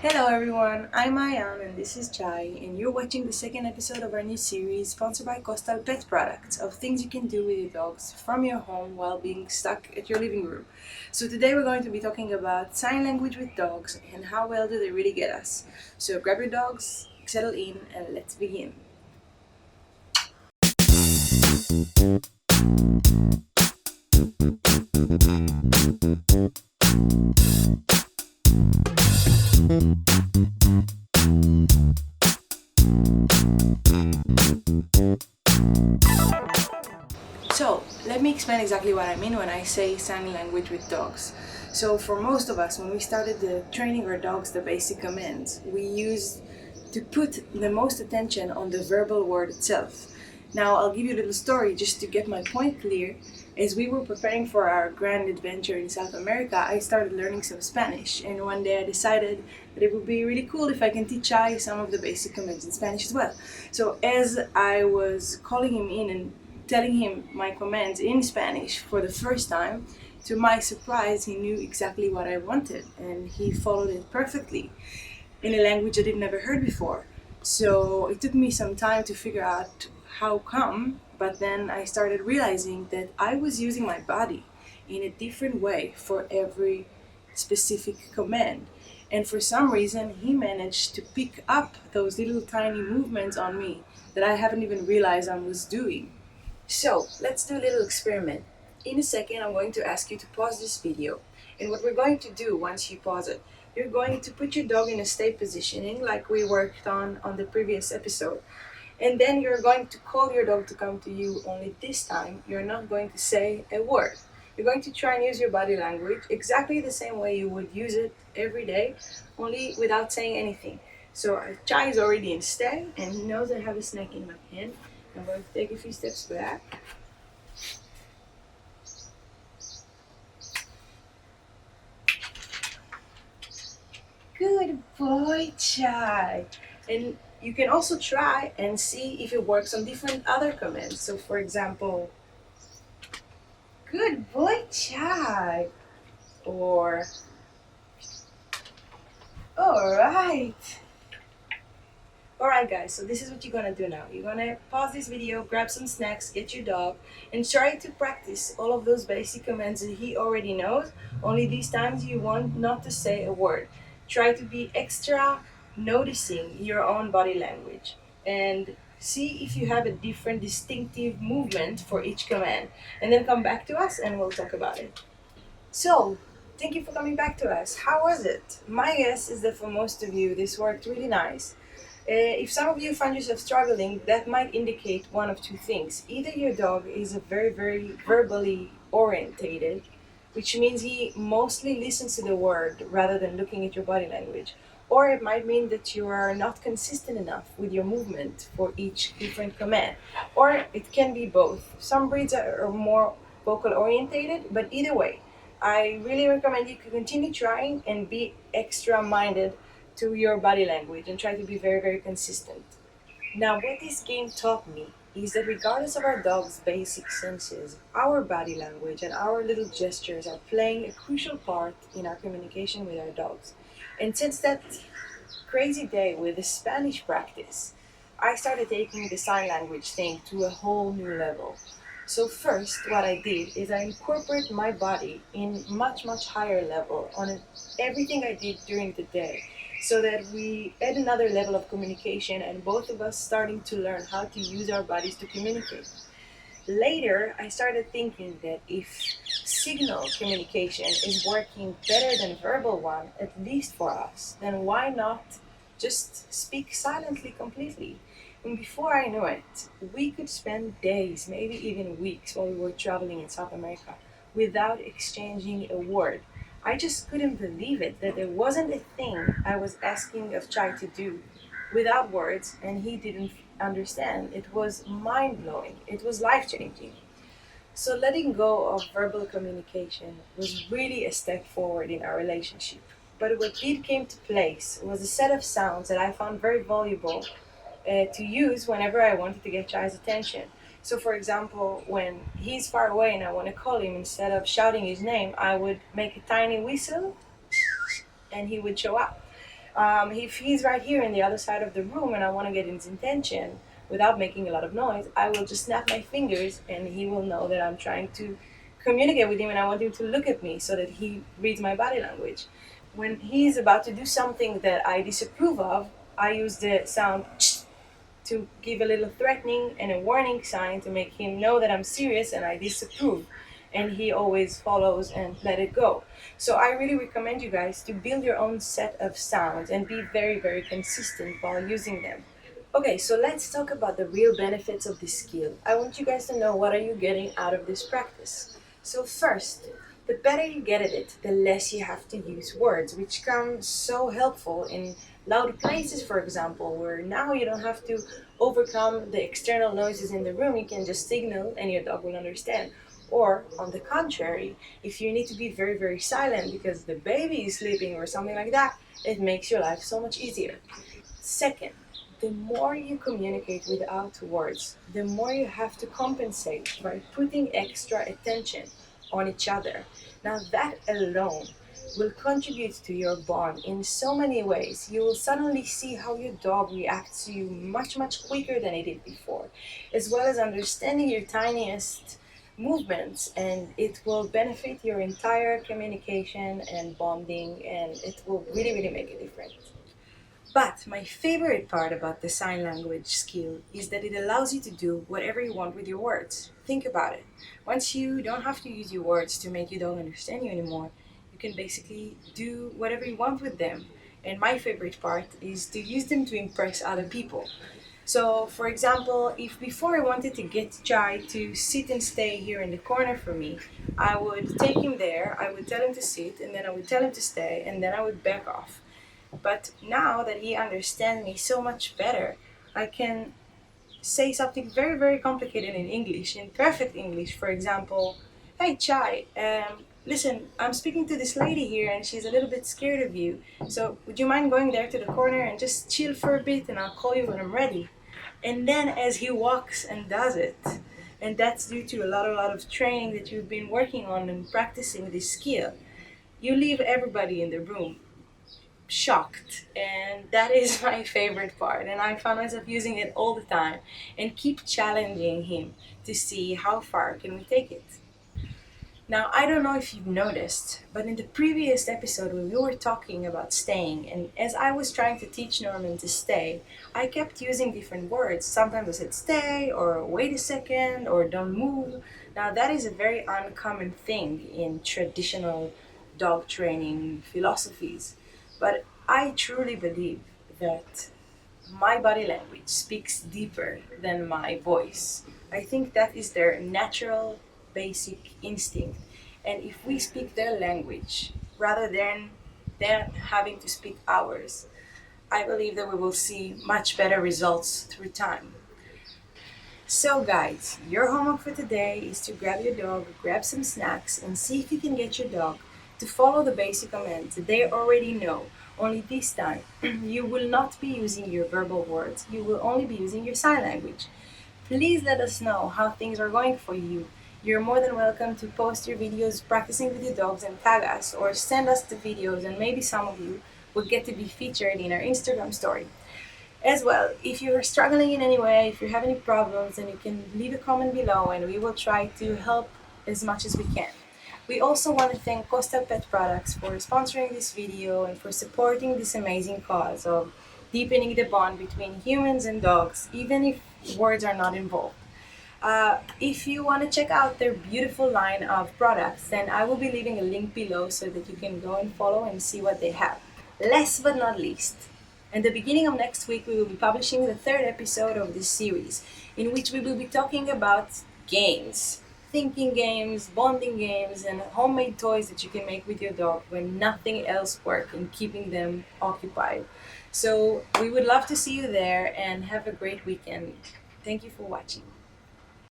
Hello everyone, I'm Ayan and this is Chai, and you're watching the second episode of our new series sponsored by Coastal Pet Products of things you can do with your dogs from your home while being stuck at your living room. So today we're going to be talking about sign language with dogs and how well do they really get us. So grab your dogs, settle in, and let's begin. So, let me explain exactly what I mean when I say sign language with dogs. So, for most of us, when we started training our dogs the basic commands, we used to put the most attention on the verbal word itself. Now, I'll give you a little story just to get my point clear. As we were preparing for our grand adventure in South America, I started learning some Spanish, and one day I decided that it would be really cool if I can teach Chai some of the basic commands in Spanish as well. So, as I was calling him in and telling him my commands in Spanish for the first time, to my surprise, he knew exactly what I wanted and he followed it perfectly in a language I didn't never heard before. So it took me some time to figure out how come, but then I started realizing that I was using my body in a different way for every specific command. And for some reason, he managed to pick up those little tiny movements on me that I haven't even realized I was doing. So let's do a little experiment. In a second, I'm going to ask you to pause this video. And what we're going to do once you pause it, you're going to put your dog in a stay positioning like we worked on the previous episode. And then you're going to call your dog to come to you, only this time you're not going to say a word. You're going to try and use your body language exactly the same way you would use it every day, only without saying anything. So Chai is already in stay and he knows I have a snack in my hand. I'm going to take a few steps back. Good boy, Chai. And you can also try and see if it works on different other commands. So for example, good boy, Chai. Or, all right. Alright guys, so this is what you're gonna do now. You're gonna pause this video, grab some snacks, get your dog, and try to practice all of those basic commands that he already knows, only these times you want not to say a word. Try to be extra noticing your own body language and see if you have a different distinctive movement for each command. And then come back to us and we'll talk about it. So, thank you for coming back to us. How was it? My guess is that for most of you this worked really nice. If some of you find yourself struggling, that might indicate one of two things. Either your dog is a very verbally orientated, which means he mostly listens to the word rather than looking at your body language. Or it might mean that you are not consistent enough with your movement for each different command. Or it can be both. Some breeds are more vocal orientated, but either way, I really recommend you to continue trying and be extra minded to your body language and try to be very consistent. Now, what this game taught me is that regardless of our dog's basic senses, our body language and our little gestures are playing a crucial part in our communication with our dogs. And since that crazy day with the Spanish practice, I started taking the sign language thing to a whole new level. So first, what I did is I incorporate my body in much higher level on everything I did during the day, so that we add another level of communication and both of us starting to learn how to use our bodies to communicate. Later, I started thinking that if signal communication is working better than verbal one, at least for us, then why not just speak silently completely? And before I knew it, we could spend days, maybe even weeks, while we were traveling in South America without exchanging a word. I just couldn't believe it that there wasn't a thing I was asking of Chai to do without words and he didn't understand. It was mind blowing, it was life changing. So, letting go of verbal communication was really a step forward in our relationship. But what did came to place was a set of sounds that I found very valuable to use whenever I wanted to get Chai's attention. So, for example, when he's far away and I want to call him, instead of shouting his name, I would make a tiny whistle and he would show up. If he's right here in the other side of the room and I want to get his attention without making a lot of noise, I will just snap my fingers and he will know that I'm trying to communicate with him and I want him to look at me so that he reads my body language. When he's about to do something that I disapprove of, I use the sound to give a little threatening and a warning sign to make him know that I'm serious and I disapprove. And he always follows and let it go. So I really recommend you guys to build your own set of sounds and be very, very consistent while using them. Okay, so let's talk about the real benefits of this skill. I want you guys to know what are you getting out of this practice. So first, the better you get at it, the less you have to use words, which come so helpful in loud places, for example, where now you don't have to overcome the external noises in the room. You can just signal and your dog will understand. Or, on the contrary, if you need to be very, very silent because the baby is sleeping or something like that, it makes your life so much easier. Second, the more you communicate without words, the more you have to compensate by putting extra attention on each other. Now, that alone will contribute to your bond in so many ways. You will suddenly see how your dog reacts to you much, much quicker than it did before, as well as understanding your tiniest movements, and it will benefit your entire communication and bonding, and it will really, really make a difference. But my favorite part about the sign language skill is that it allows you to do whatever you want with your words. Think about it. Once you don't have to use your words to make your dog understand you anymore, you can basically do whatever you want with them. And my favorite part is to use them to impress other people. So, for example, if before I wanted to get Chai to sit and stay here in the corner for me, I would take him there, I would tell him to sit, and then I would tell him to stay, and then I would back off. But now that he understands me so much better, I can say something very, very complicated in English, in perfect English. For example, hey Chai, listen, I'm speaking to this lady here and she's a little bit scared of you. So would you mind going there to the corner and just chill for a bit and I'll call you when I'm ready? And then as he walks and does it, and that's due to a lot of training that you've been working on and practicing this skill, you leave everybody in the room shocked, and that is my favorite part, and I found myself using it all the time and keep challenging him to see how far can we take it. Now, I don't know if you've noticed, but in the previous episode when we were talking about staying, and as I was trying to teach Norman to stay, I kept using different words. Sometimes I said stay, or wait a second, or don't move. Now, that is a very uncommon thing in traditional dog training philosophies. But I truly believe that my body language speaks deeper than my voice. I think that is their natural, basic instinct. And if we speak their language rather than them having to speak ours, I believe that we will see much better results through time. So guys, your homework for today is to grab your dog, grab some snacks, and see if you can get your dog to follow the basic commands that they already know. Only this time, you will not be using your verbal words. You will only be using your sign language. Please let us know how things are going for you. You're more than welcome to post your videos practicing with your dogs and tag us, or send us the videos, and maybe some of you will get to be featured in our Instagram story. As well, if you're struggling in any way, if you have any problems, then you can leave a comment below and we will try to help as much as we can. We also want to thank Costa Pet Products for sponsoring this video and for supporting this amazing cause of deepening the bond between humans and dogs, even if words are not involved. If you want to check out their beautiful line of products, then I will be leaving a link below so that you can go and follow and see what they have. Last but not least, in the beginning of next week, we will be publishing the third episode of this series, in which we will be talking about games. Thinking games, bonding games, and homemade toys that you can make with your dog when nothing else works in keeping them occupied. So we would love to see you there and have a great weekend. Thank you for watching.